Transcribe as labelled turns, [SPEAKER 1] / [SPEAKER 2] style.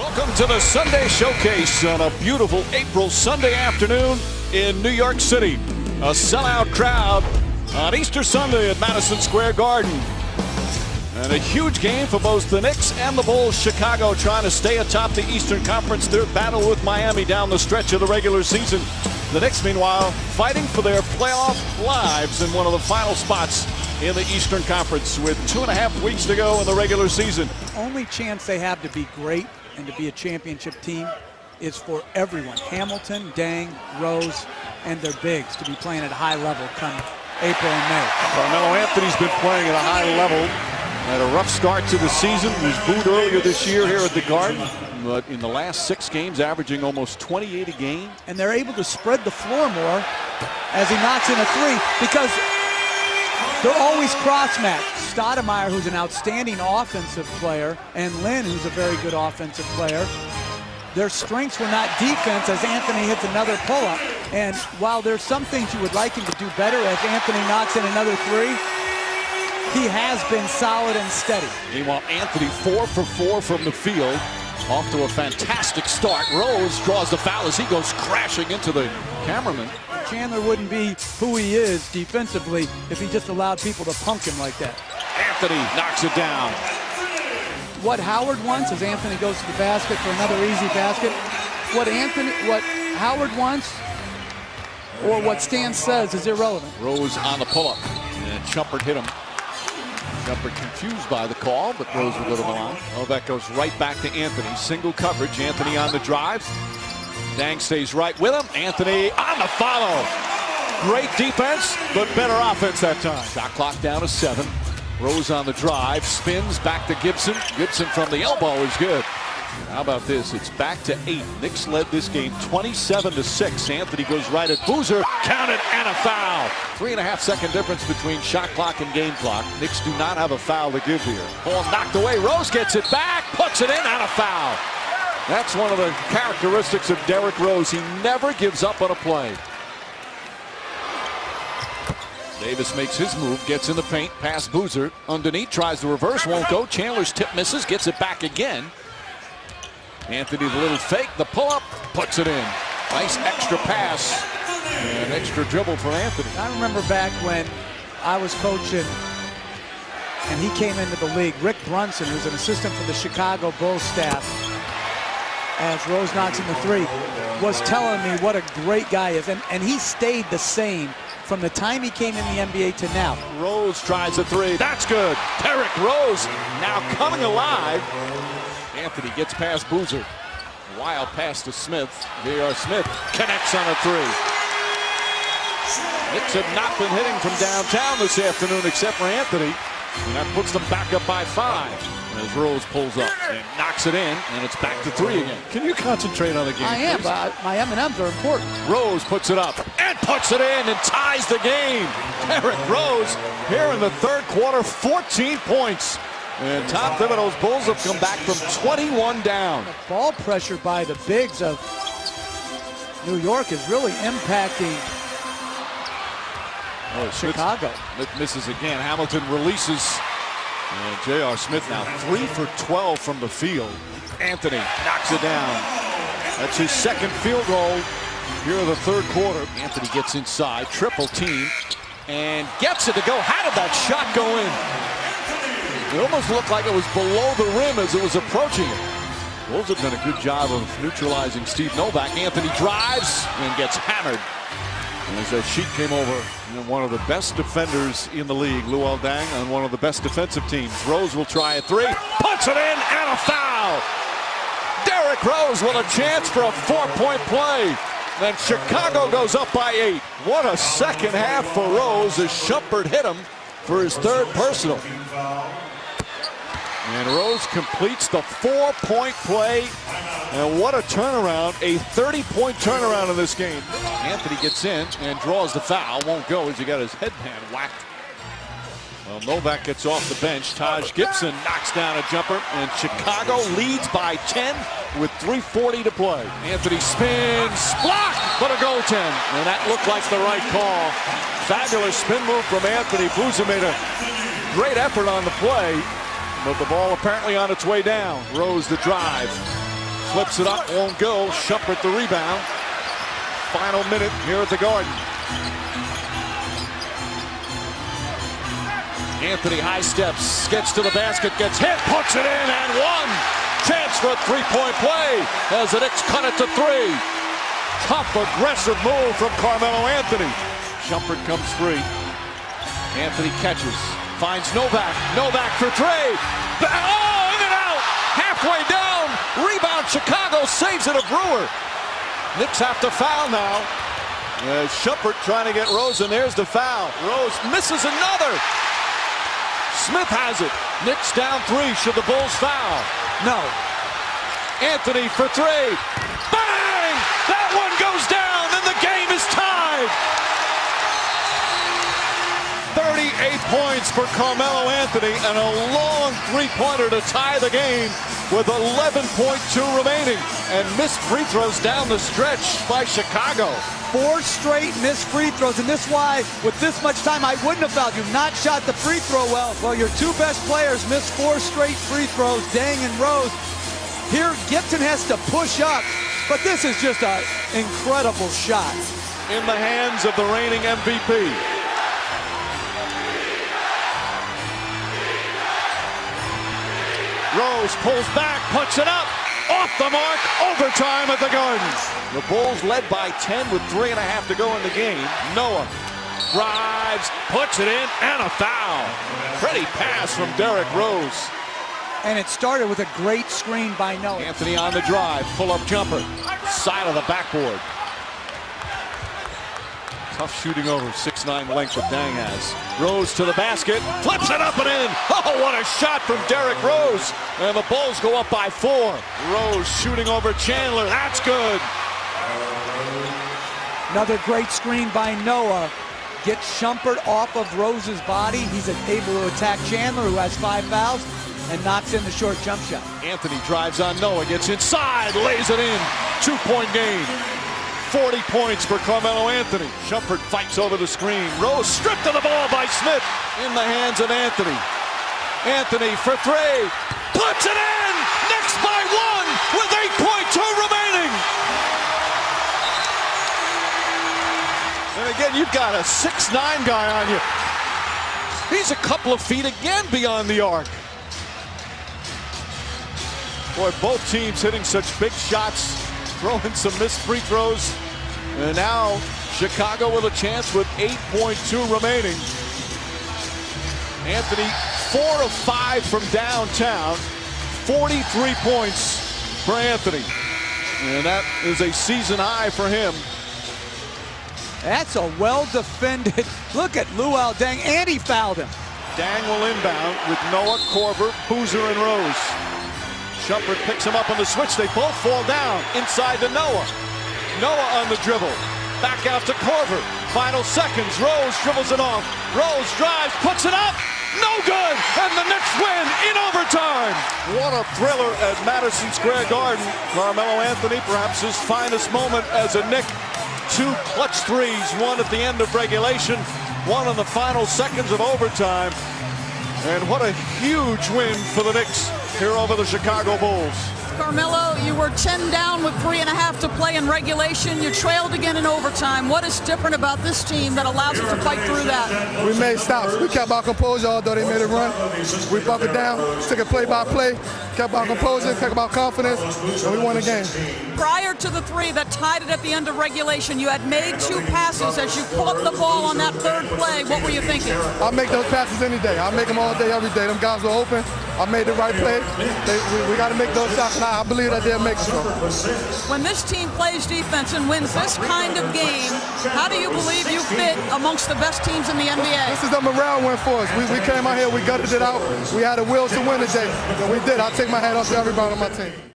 [SPEAKER 1] Welcome to the Sunday Showcase on a beautiful April Sunday afternoon in New York City. A sellout crowd on Easter Sunday at Madison Square Garden. And a huge game for both the Knicks and the Bulls. Chicago trying to stay atop the Eastern Conference. Their battle with Miami down the stretch of the regular season. The Knicks, meanwhile, fighting for their playoff lives in one of the final spots in the Eastern Conference with 2.5 weeks to go in the regular season.
[SPEAKER 2] Only chance they have to be great and to be a championship team is for everyone. Hamilton, Dang, Rose, and their bigs to be playing at a high level come April and May.
[SPEAKER 1] Carmelo Anthony's been playing at a high level. Had a rough start to the season. Was booed earlier this year here at the Garden. But in the last 6 games, averaging almost 28 a game.
[SPEAKER 2] And they're able to spread the floor more as he knocks in a three because they're always cross-matched. Stoudemire, who's an outstanding offensive player, and Lynn, who's a very good offensive player. Their strengths were not defense as Anthony hits another pull-up. And while there's some things you would like him to do better as Anthony knocks in another three, he has been solid and steady.
[SPEAKER 1] Meanwhile, Anthony 4 for 4 from the field. Off to a fantastic start. Rose draws the foul as he goes crashing into the cameraman.
[SPEAKER 2] Chandler wouldn't be who he is defensively if he just allowed people to punk him like that.
[SPEAKER 1] Anthony knocks it down.
[SPEAKER 2] What Howard wants is Anthony goes to the basket for another easy basket. What Howard wants or what Stan says is irrelevant.
[SPEAKER 1] Rose on the pull-up. And Shumpert hit him. Shumpert confused by the call, but Rose will go to the line. Oh, that goes right back to Anthony. Single coverage. Anthony on the drive. Dang stays right with him. Anthony on the follow. Great defense, but better offense that time. Shot clock down to 7. Rose on the drive. Spins back to Gibson. Gibson from the elbow is good. How about this? It's back to 8. Knicks led this game 27-6. Anthony goes right at Boozer. Counted and a foul. 3.5-second difference between shot clock and game clock. Knicks do not have a foul to give here. Ball knocked away. Rose gets it back. Puts it in and a foul. That's one of the characteristics of Derrick Rose. He never gives up on a play. Davis makes his move, gets in the paint, past Boozer. Underneath, tries the reverse, won't go. Chandler's tip misses, gets it back again. Anthony, the little fake, the pull-up, puts it in. Nice extra pass and extra dribble for Anthony.
[SPEAKER 2] I remember back when I was coaching and he came into the league. Rick Brunson, who's an assistant for the Chicago Bulls staff, as Rose knocks in the three, was telling me what a great guy is. And he stayed the same from the time he came in the NBA to now.
[SPEAKER 1] Rose tries a three. That's good. Derrick Rose now coming alive. Anthony gets past Boozer. Wild pass to Smith. J.R. Smith connects on a three. Knicks have not been hitting from downtown this afternoon except for Anthony. And that puts them back up by 5. As Rose pulls up and knocks it in, and it's back to 3 again. Can you concentrate on the game?
[SPEAKER 2] I am, but my M&Ms are important.
[SPEAKER 1] Rose puts it up and puts it in and ties the game. Derrick Rose here in the third quarter, 14 points. And Tom Thibodeau's Bulls have come back from 21 down.
[SPEAKER 2] The ball pressure by the bigs of New York is really impacting Chicago.
[SPEAKER 1] Smith misses again. Hamilton releases. And J.R. Smith now 3 for 12 from the field. Anthony knocks it down. That's his second field goal here in the third quarter. Anthony gets inside, triple team, and gets it to go. How did that shot go in? It almost looked like it was below the rim as it was approaching it. Bulls have done a good job of neutralizing Steve Novak. Anthony drives and gets hammered. And as that sheet came over, one of the best defenders in the league, Luol Deng, on one of the best defensive teams. Rose will try a three, puts it in, and a foul. Derrick Rose with a chance for a 4-point play. Then Chicago goes up by 8. What a second half for Rose as Shumpert hit him for his 3rd personal. And Rose completes the 4-point play. And what a turnaround, a 30-point turnaround in this game. Anthony gets in and draws the foul. Won't go as he got his headband whacked. Well, Novak gets off the bench. Taj Gibson knocks down a jumper. And Chicago leads by 10 with 3:40 to play. Anthony spins, block, but a goaltend. And that looked like the right call. Fabulous spin move from Anthony. Boozer made a great effort on the play. But the ball apparently on its way down. Rose the drive. flips it up, won't go. Shumpert the rebound. Final minute here at the Garden. Anthony high steps, gets to the basket, gets hit, puts it in, and one. Chance for a three-point play as the Knicks cut it to 3. Tough, aggressive move from Carmelo Anthony. Shumpert comes free. Anthony catches, finds Novak. Novak for 3. Oh, in and out! Halfway down, rebound Chicago, saves it a Brewer. Knicks have to foul now. Shumpert trying to get Rose, and there's the foul. Rose misses another. Smith has it. Knicks down 3. Should the Bulls foul?
[SPEAKER 2] No.
[SPEAKER 1] Anthony for 3. Bang! That one goes down, and the game is tied. 38 points for Carmelo Anthony, and a long three-pointer to tie the game with 11.2 remaining. And missed free throws down the stretch by Chicago.
[SPEAKER 2] 4 straight missed free throws, and this is why, with this much time, I wouldn't have fouled. You've not shot the free throw well. Well, your 2 best players missed 4 straight free throws, Dang and Rose. Here, Gibson has to push up, but this is just an incredible shot.
[SPEAKER 1] In the hands of the reigning MVP. Rose pulls back, puts it up. Off the mark, overtime at the Garden. The Bulls led by 10 with 3.5 to go in the game. Noah drives, puts it in, and a foul. Pretty pass from Derrick Rose.
[SPEAKER 2] And it started with a great screen by Noah.
[SPEAKER 1] Anthony on the drive, pull-up jumper, side of the backboard. Tough shooting over 6'9" length that Dang has. Rose to the basket, flips it up and in. Oh, what a shot from Derrick Rose. And the Bulls go up by 4. Rose shooting over Chandler, that's good.
[SPEAKER 2] Another great screen by Noah. Gets Shumpert off of Rose's body. He's able to attack Chandler, who has 5 fouls, and knocks in the short jump shot.
[SPEAKER 1] Anthony drives on Noah, gets inside, lays it in. 2-point game. 40 points for Carmelo Anthony. Shumpert fights over the screen. Rose stripped of the ball by Smith. In the hands of Anthony. Anthony for 3. Puts it in! Knicks by 1 with 8.2 remaining. And again, you've got a 6'9" guy on you. He's a couple of feet again beyond the arc. Boy, both teams hitting such big shots, throwing some missed free throws. And now Chicago with a chance with 8.2 remaining. Anthony 4 of 5 from downtown. 43 points for Anthony. And that is a season high for him.
[SPEAKER 2] That's a well-defended. Look at Luol Deng, and he fouled him.
[SPEAKER 1] Dang will inbound with Noah, Korver, Boozer, and Rose. Shumpert picks him up on the switch. They both fall down inside to Noah. Noah on the dribble. Back out to Korver. Final seconds. Rose dribbles it off. Rose drives, puts it up. No good. And the Knicks win in overtime. What a thriller at Madison Square Garden. Carmelo Anthony, perhaps his finest moment as a Knick. 2 clutch threes, one at the end of regulation, one in the final seconds of overtime. And what a huge win for the Knicks here over the Chicago Bulls.
[SPEAKER 3] Carmelo, you were 10 down with 3.5 to play in regulation. You trailed again in overtime. What is different about this team that allows us to fight through that?
[SPEAKER 4] We made stops. We kept our composure, although they made a run. We buckled down, took it play by play, kept our composure, kept our confidence, and we won the game.
[SPEAKER 3] Prior to the 3 that tied it at the end of regulation, you had made 2 passes as you caught the ball on that 3rd play. What were you thinking?
[SPEAKER 4] I'll make those passes any day. I'll make them all day, every day. Them guys were open. I made the right play. We got to make those shots, and I believe that they'll make them.
[SPEAKER 3] When this team plays defense and wins this kind of game, how do you believe you fit amongst the best teams in the NBA?
[SPEAKER 4] This is a morale win for us. We came out here, we gutted it out. We had a will to win today, and we did. I take my hat off to everybody on my team.